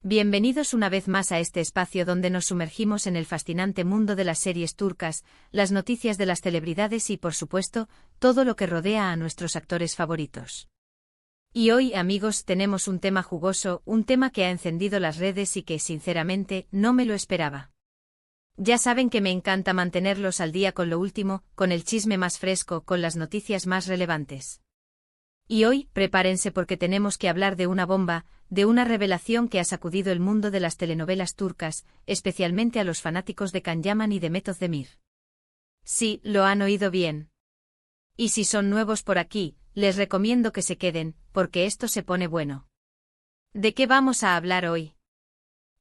Bienvenidos una vez más a este espacio donde nos sumergimos en el fascinante mundo de las series turcas, las noticias de las celebridades y, por supuesto, todo lo que rodea a nuestros actores favoritos. Y hoy, amigos, tenemos un tema jugoso, un tema que ha encendido las redes y que, sinceramente, no me lo esperaba. Ya saben que me encanta mantenerlos al día con lo último, con el chisme más fresco, con las noticias más relevantes. Y hoy, prepárense porque tenemos que hablar de una bomba, de una revelación que ha sacudido el mundo de las telenovelas turcas, especialmente a los fanáticos de Can Yaman y de Metoz Demir. Sí, lo han oído bien. Y si son nuevos por aquí, les recomiendo que se queden, porque esto se pone bueno. ¿De qué vamos a hablar hoy?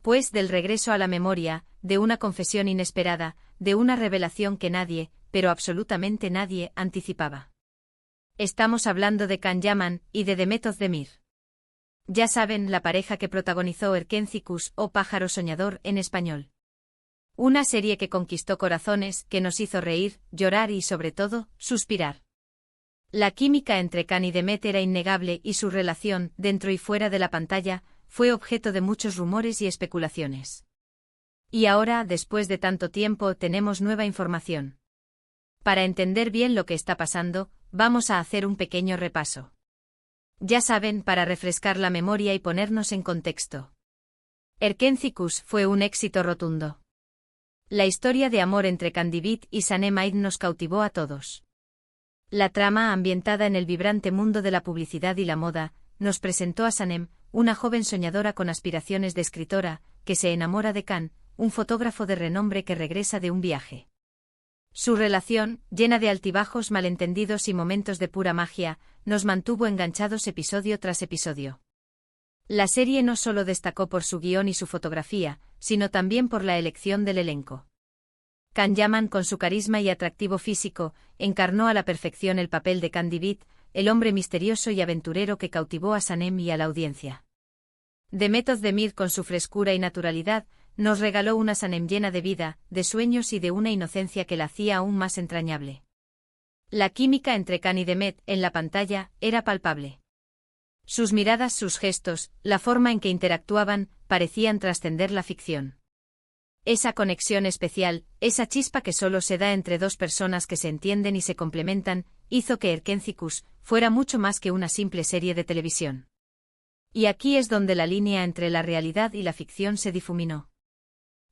Pues del regreso a la memoria, de una confesión inesperada, de una revelación que nadie, pero absolutamente nadie, anticipaba. Estamos hablando de Can Yaman y de Metoz Demir. Ya saben, la pareja que protagonizó Erkencikus o Pájaro Soñador en español. Una serie que conquistó corazones, que nos hizo reír, llorar y, sobre todo, suspirar. La química entre Can y Demet era innegable y su relación, dentro y fuera de la pantalla, fue objeto de muchos rumores y especulaciones. Y ahora, después de tanto tiempo, tenemos nueva información. Para entender bien lo que está pasando, vamos a hacer un pequeño repaso. Ya saben, para refrescar la memoria y ponernos en contexto. Erkencikus fue un éxito rotundo. La historia de amor entre Candivit y Sanem Aid nos cautivó a todos. La trama, ambientada en el vibrante mundo de la publicidad y la moda, nos presentó a Sanem, una joven soñadora con aspiraciones de escritora, que se enamora de Can, un fotógrafo de renombre que regresa de un viaje. Su relación, llena de altibajos, malentendidos y momentos de pura magia, nos mantuvo enganchados episodio tras episodio. La serie no solo destacó por su guión y su fotografía, sino también por la elección del elenco. Can Yaman, con su carisma y atractivo físico, encarnó a la perfección el papel de Candivit, el hombre misterioso y aventurero que cautivó a Sanem y a la audiencia. Metoz Demir, con su frescura y naturalidad, nos regaló una Sanem llena de vida, de sueños y de una inocencia que la hacía aún más entrañable. La química entre Can y Demet, en la pantalla, era palpable. Sus miradas, sus gestos, la forma en que interactuaban, parecían trascender la ficción. Esa conexión especial, esa chispa que solo se da entre dos personas que se entienden y se complementan, hizo que Erkencikus fuera mucho más que una simple serie de televisión. Y aquí es donde la línea entre la realidad y la ficción se difuminó.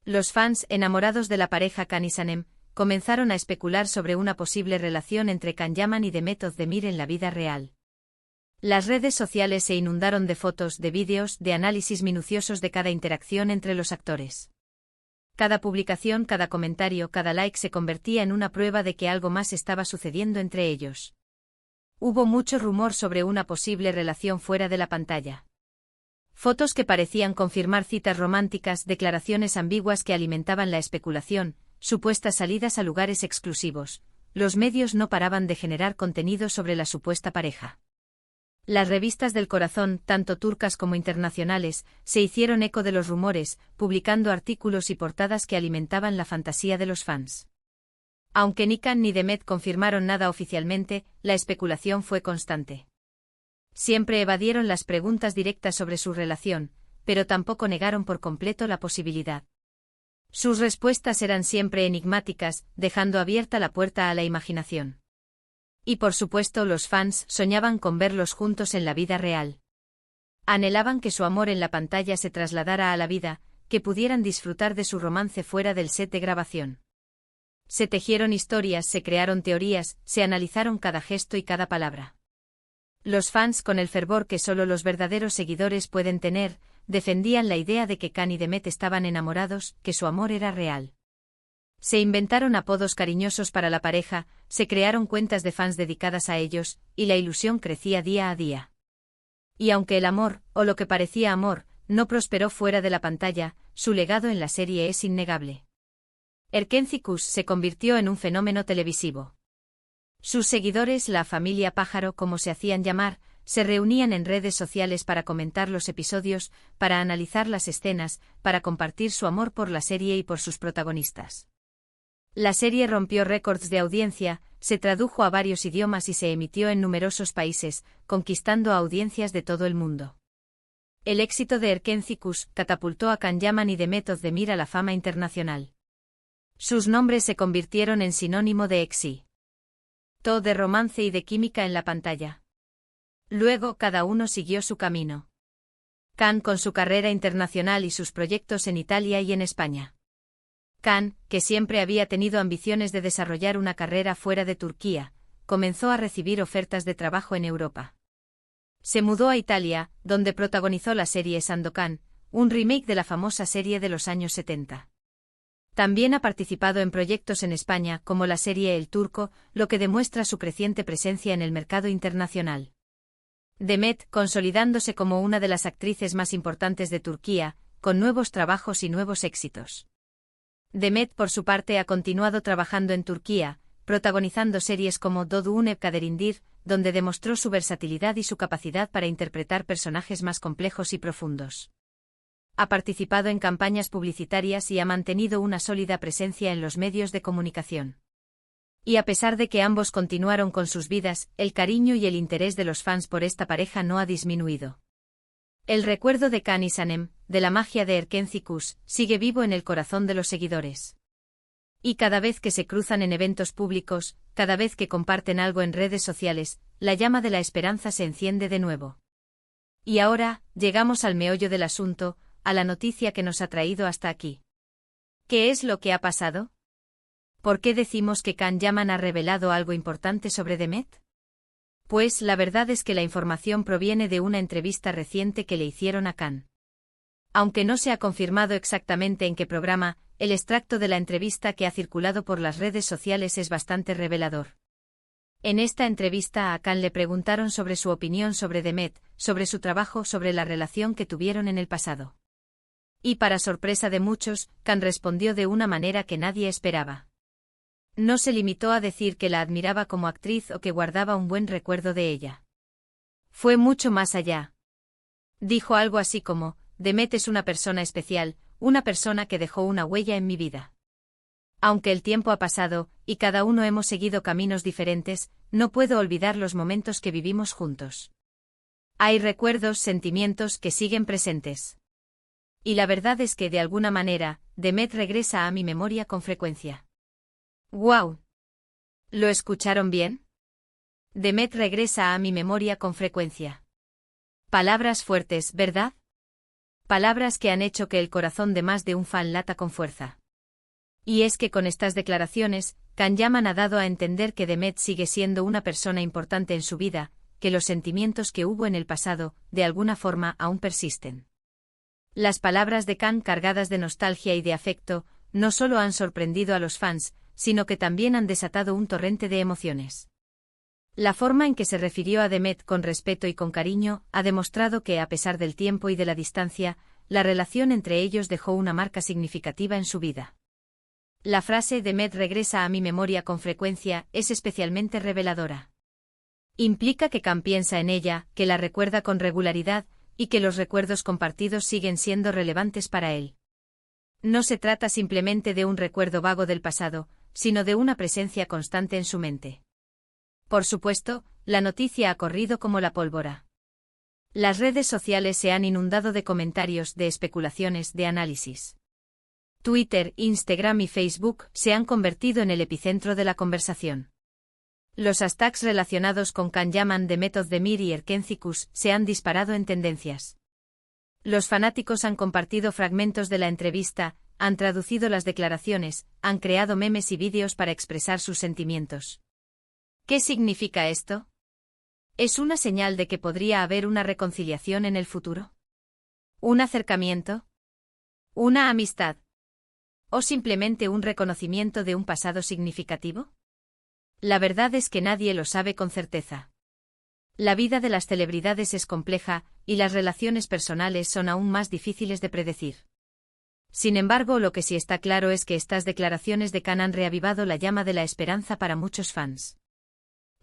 Los fans, enamorados de la pareja Can y Sanem, comenzaron a especular sobre una posible relación entre Can Yaman y Metoz Demir en la vida real. Las redes sociales se inundaron de fotos, de vídeos, de análisis minuciosos de cada interacción entre los actores. Cada publicación, cada comentario, cada like se convertía en una prueba de que algo más estaba sucediendo entre ellos. Hubo mucho rumor sobre una posible relación fuera de la pantalla. Fotos que parecían confirmar citas románticas, declaraciones ambiguas que alimentaban la especulación, supuestas salidas a lugares exclusivos. Los medios no paraban de generar contenido sobre la supuesta pareja. Las revistas del corazón, tanto turcas como internacionales, se hicieron eco de los rumores, publicando artículos y portadas que alimentaban la fantasía de los fans. Aunque ni Can ni Demet confirmaron nada oficialmente, la especulación fue constante. Siempre evadieron las preguntas directas sobre su relación, pero tampoco negaron por completo la posibilidad. Sus respuestas eran siempre enigmáticas, dejando abierta la puerta a la imaginación. Y por supuesto los fans soñaban con verlos juntos en la vida real. Anhelaban que su amor en la pantalla se trasladara a la vida, que pudieran disfrutar de su romance fuera del set de grabación. Se tejieron historias, se crearon teorías, se analizaron cada gesto y cada palabra. Los fans, con el fervor que solo los verdaderos seguidores pueden tener, defendían la idea de que Can y Demet estaban enamorados, que su amor era real. Se inventaron apodos cariñosos para la pareja, se crearon cuentas de fans dedicadas a ellos, y la ilusión crecía día a día. Y aunque el amor, o lo que parecía amor, no prosperó fuera de la pantalla, su legado en la serie es innegable. Erkencikus se convirtió en un fenómeno televisivo. Sus seguidores, la familia Pájaro como se hacían llamar, se reunían en redes sociales para comentar los episodios, para analizar las escenas, para compartir su amor por la serie y por sus protagonistas. La serie rompió récords de audiencia, se tradujo a varios idiomas y se emitió en numerosos países, conquistando a audiencias de todo el mundo. El éxito de Erkencikus catapultó a Can Yaman y Demet Özdemir a la fama internacional. Sus nombres se convirtieron en sinónimo de éxito, de romance y de química en la pantalla. Luego cada uno siguió su camino. Can con su carrera internacional y sus proyectos en Italia y en España. Can, que siempre había tenido ambiciones de desarrollar una carrera fuera de Turquía, comenzó a recibir ofertas de trabajo en Europa. Se mudó a Italia, donde protagonizó la serie Sandokan, un remake de la famosa serie de los años 70. También ha participado en proyectos en España como la serie El Turco, lo que demuestra su creciente presencia en el mercado internacional. Demet, consolidándose como una de las actrices más importantes de Turquía, con nuevos trabajos y nuevos éxitos. Demet, por su parte, ha continuado trabajando en Turquía, protagonizando series como Dodune Kaderindir, donde demostró su versatilidad y su capacidad para interpretar personajes más complejos y profundos. Ha participado en campañas publicitarias y ha mantenido una sólida presencia en los medios de comunicación. Y a pesar de que ambos continuaron con sus vidas, el cariño y el interés de los fans por esta pareja no ha disminuido. El recuerdo de Can y Sanem, de la magia de Erkencikus, sigue vivo en el corazón de los seguidores. Y cada vez que se cruzan en eventos públicos, cada vez que comparten algo en redes sociales, la llama de la esperanza se enciende de nuevo. Y ahora, llegamos al meollo del asunto, a la noticia que nos ha traído hasta aquí. ¿Qué es lo que ha pasado? ¿Por qué decimos que Can Yaman ha revelado algo importante sobre Demet? Pues la verdad es que la información proviene de una entrevista reciente que le hicieron a Can. Aunque no se ha confirmado exactamente en qué programa, el extracto de la entrevista que ha circulado por las redes sociales es bastante revelador. En esta entrevista a Can le preguntaron sobre su opinión sobre Demet, sobre su trabajo, sobre la relación que tuvieron en el pasado. Y para sorpresa de muchos, Can respondió de una manera que nadie esperaba. No se limitó a decir que la admiraba como actriz o que guardaba un buen recuerdo de ella. Fue mucho más allá. Dijo algo así como: Demet es una persona especial, una persona que dejó una huella en mi vida. Aunque el tiempo ha pasado, y cada uno hemos seguido caminos diferentes, no puedo olvidar los momentos que vivimos juntos. Hay recuerdos, sentimientos que siguen presentes. Y la verdad es que de alguna manera, Demet regresa a mi memoria con frecuencia. ¡Guau! ¿Lo escucharon bien? Demet regresa a mi memoria con frecuencia. Palabras fuertes, ¿verdad? Palabras que han hecho que el corazón de más de un fan lata con fuerza. Y es que con estas declaraciones, Can Yaman ha dado a entender que Demet sigue siendo una persona importante en su vida, que los sentimientos que hubo en el pasado, de alguna forma, aún persisten. Las palabras de Can, cargadas de nostalgia y de afecto, no solo han sorprendido a los fans, sino que también han desatado un torrente de emociones. La forma en que se refirió a Demet con respeto y con cariño ha demostrado que, a pesar del tiempo y de la distancia, la relación entre ellos dejó una marca significativa en su vida. La frase Demet regresa a mi memoria con frecuencia es especialmente reveladora. Implica que Can piensa en ella, que la recuerda con regularidad, y que los recuerdos compartidos siguen siendo relevantes para él. No se trata simplemente de un recuerdo vago del pasado, sino de una presencia constante en su mente. Por supuesto, la noticia ha corrido como la pólvora. Las redes sociales se han inundado de comentarios, de especulaciones, de análisis. Twitter, Instagram y Facebook se han convertido en el epicentro de la conversación. Los hashtags relacionados con Can Yaman, Demet Özdemir y Erkencikus se han disparado en tendencias. Los fanáticos han compartido fragmentos de la entrevista, han traducido las declaraciones, han creado memes y vídeos para expresar sus sentimientos. ¿Qué significa esto? ¿Es una señal de que podría haber una reconciliación en el futuro? ¿Un acercamiento? ¿Una amistad? ¿O simplemente un reconocimiento de un pasado significativo? La verdad es que nadie lo sabe con certeza. La vida de las celebridades es compleja, y las relaciones personales son aún más difíciles de predecir. Sin embargo, lo que sí está claro es que estas declaraciones de Can han reavivado la llama de la esperanza para muchos fans.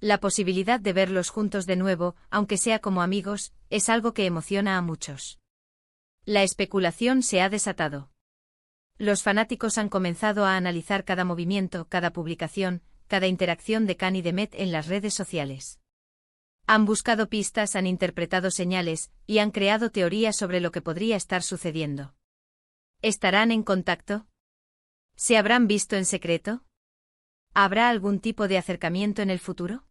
La posibilidad de verlos juntos de nuevo, aunque sea como amigos, es algo que emociona a muchos. La especulación se ha desatado. Los fanáticos han comenzado a analizar cada movimiento, cada publicación, cada interacción de Can y Demet en las redes sociales. Han buscado pistas, han interpretado señales, y han creado teorías sobre lo que podría estar sucediendo. ¿Estarán en contacto? ¿Se habrán visto en secreto? ¿Habrá algún tipo de acercamiento en el futuro?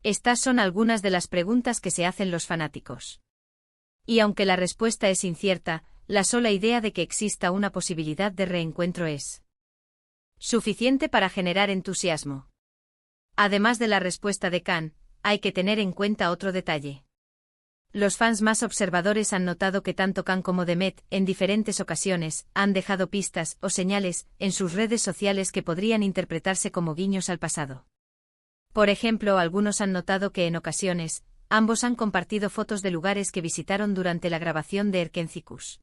Estas son algunas de las preguntas que se hacen los fanáticos. Y aunque la respuesta es incierta, la sola idea de que exista una posibilidad de reencuentro es suficiente para generar entusiasmo. Además de la respuesta de Khan, hay que tener en cuenta otro detalle. Los fans más observadores han notado que tanto Khan como Demet, en diferentes ocasiones, han dejado pistas o señales en sus redes sociales que podrían interpretarse como guiños al pasado. Por ejemplo, algunos han notado que en ocasiones, ambos han compartido fotos de lugares que visitaron durante la grabación de Erkencikus.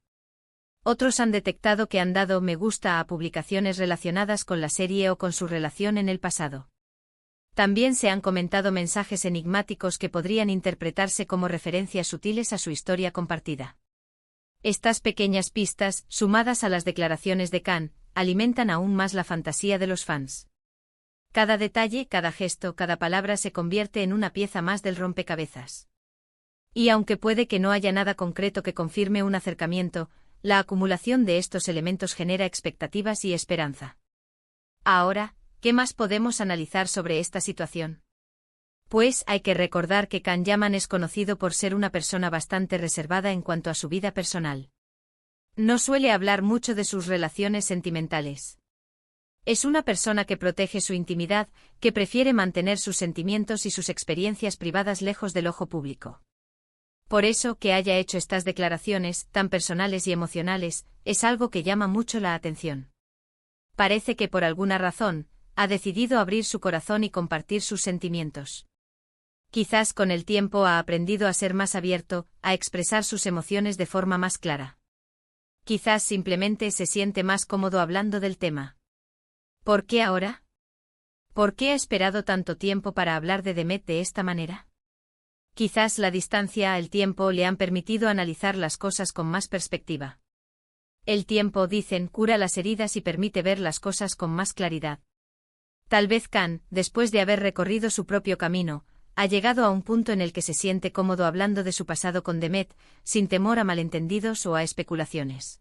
Otros han detectado que han dado me gusta a publicaciones relacionadas con la serie o con su relación en el pasado. También se han comentado mensajes enigmáticos que podrían interpretarse como referencias sutiles a su historia compartida. Estas pequeñas pistas, sumadas a las declaraciones de Khan, alimentan aún más la fantasía de los fans. Cada detalle, cada gesto, cada palabra se convierte en una pieza más del rompecabezas. Y aunque puede que no haya nada concreto que confirme un acercamiento, la acumulación de estos elementos genera expectativas y esperanza. Ahora, ¿qué más podemos analizar sobre esta situación? Pues hay que recordar que Khan Yaman es conocido por ser una persona bastante reservada en cuanto a su vida personal. No suele hablar mucho de sus relaciones sentimentales. Es una persona que protege su intimidad, que prefiere mantener sus sentimientos y sus experiencias privadas lejos del ojo público. Por eso, que haya hecho estas declaraciones, tan personales y emocionales, es algo que llama mucho la atención. Parece que por alguna razón, ha decidido abrir su corazón y compartir sus sentimientos. Quizás con el tiempo ha aprendido a ser más abierto, a expresar sus emociones de forma más clara. Quizás simplemente se siente más cómodo hablando del tema. ¿Por qué ahora? ¿Por qué ha esperado tanto tiempo para hablar de Demet de esta manera? Quizás la distancia, el tiempo le han permitido analizar las cosas con más perspectiva. El tiempo, dicen, cura las heridas y permite ver las cosas con más claridad. Tal vez Khan, después de haber recorrido su propio camino, ha llegado a un punto en el que se siente cómodo hablando de su pasado con Demet, sin temor a malentendidos o a especulaciones.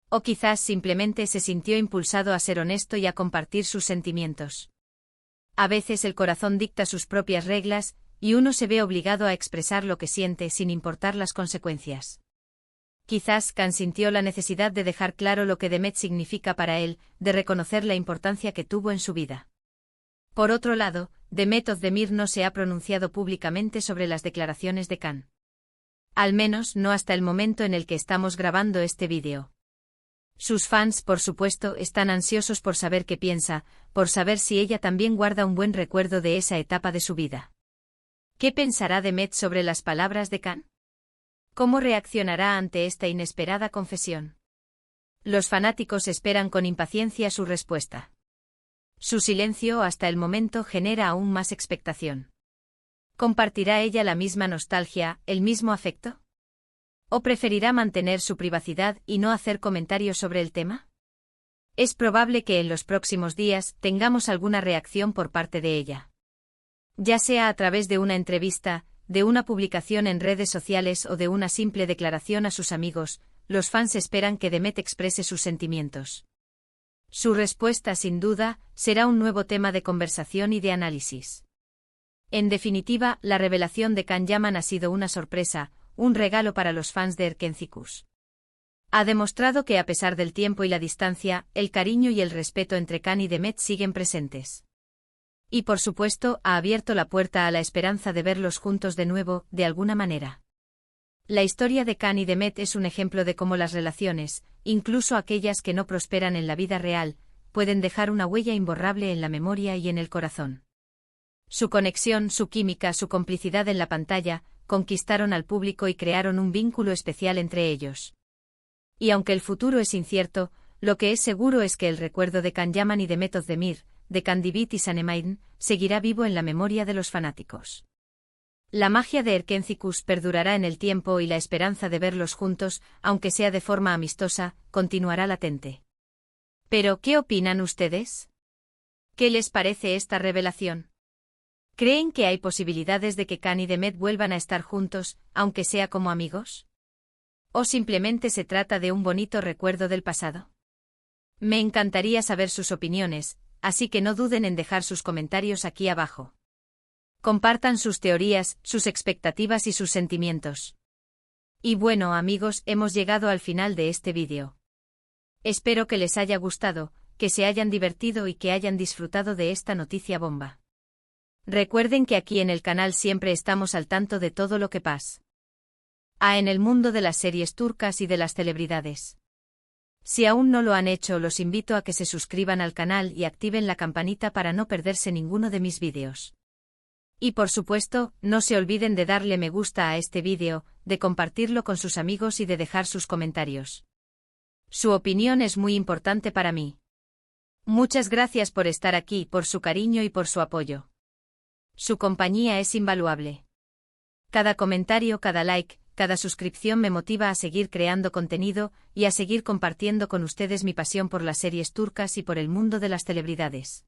O quizás simplemente se sintió impulsado a ser honesto y a compartir sus sentimientos. A veces el corazón dicta sus propias reglas, y uno se ve obligado a expresar lo que siente sin importar las consecuencias. Quizás Khan sintió la necesidad de dejar claro lo que Demet significa para él, de reconocer la importancia que tuvo en su vida. Por otro lado, Demet Özdemir no se ha pronunciado públicamente sobre las declaraciones de Khan. Al menos no hasta el momento en el que estamos grabando este vídeo. Sus fans, por supuesto, están ansiosos por saber qué piensa, por saber si ella también guarda un buen recuerdo de esa etapa de su vida. ¿Qué pensará Demet sobre las palabras de Khan? ¿Cómo reaccionará ante esta inesperada confesión? Los fanáticos esperan con impaciencia su respuesta. Su silencio hasta el momento genera aún más expectación. ¿Compartirá ella la misma nostalgia, el mismo afecto? ¿O preferirá mantener su privacidad y no hacer comentarios sobre el tema? Es probable que en los próximos días tengamos alguna reacción por parte de ella. Ya sea a través de una entrevista, de una publicación en redes sociales o de una simple declaración a sus amigos, los fans esperan que Demet exprese sus sentimientos. Su respuesta, sin duda, será un nuevo tema de conversación y de análisis. En definitiva, la revelación de Khan Yaman ha sido una sorpresa, un regalo para los fans de Erkencikus. Ha demostrado que a pesar del tiempo y la distancia, el cariño y el respeto entre Khan y Demet siguen presentes. Y por supuesto, ha abierto la puerta a la esperanza de verlos juntos de nuevo, de alguna manera. La historia de Khan y Demet es un ejemplo de cómo las relaciones, incluso aquellas que no prosperan en la vida real, pueden dejar una huella imborrable en la memoria y en el corazón. Su conexión, su química, su complicidad en la pantalla, conquistaron al público y crearon un vínculo especial entre ellos. Y aunque el futuro es incierto, lo que es seguro es que el recuerdo de Khan Yaman y Demet Özdemir, de Kandibit y Sanemein, seguirá vivo en la memoria de los fanáticos. La magia de Erkencikus perdurará en el tiempo y la esperanza de verlos juntos, aunque sea de forma amistosa, continuará latente. Pero, ¿qué opinan ustedes? ¿Qué les parece esta revelación? ¿Creen que hay posibilidades de que Can y Demet vuelvan a estar juntos, aunque sea como amigos? ¿O simplemente se trata de un bonito recuerdo del pasado? Me encantaría saber sus opiniones, así que no duden en dejar sus comentarios aquí abajo. Compartan sus teorías, sus expectativas y sus sentimientos. Y bueno amigos, hemos llegado al final de este vídeo. Espero que les haya gustado, que se hayan divertido y que hayan disfrutado de esta noticia bomba. Recuerden que aquí en el canal siempre estamos al tanto de todo lo que pasa en el mundo de las series turcas y de las celebridades. Si aún no lo han hecho, los invito a que se suscriban al canal y activen la campanita para no perderse ninguno de mis vídeos. Y por supuesto, no se olviden de darle me gusta a este vídeo, de compartirlo con sus amigos y de dejar sus comentarios. Su opinión es muy importante para mí. Muchas gracias por estar aquí, por su cariño y por su apoyo. Su compañía es invaluable. Cada comentario, cada like, cada suscripción me motiva a seguir creando contenido y a seguir compartiendo con ustedes mi pasión por las series turcas y por el mundo de las celebridades.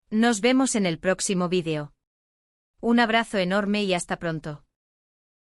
Nos vemos en el próximo vídeo. Un abrazo enorme y hasta pronto.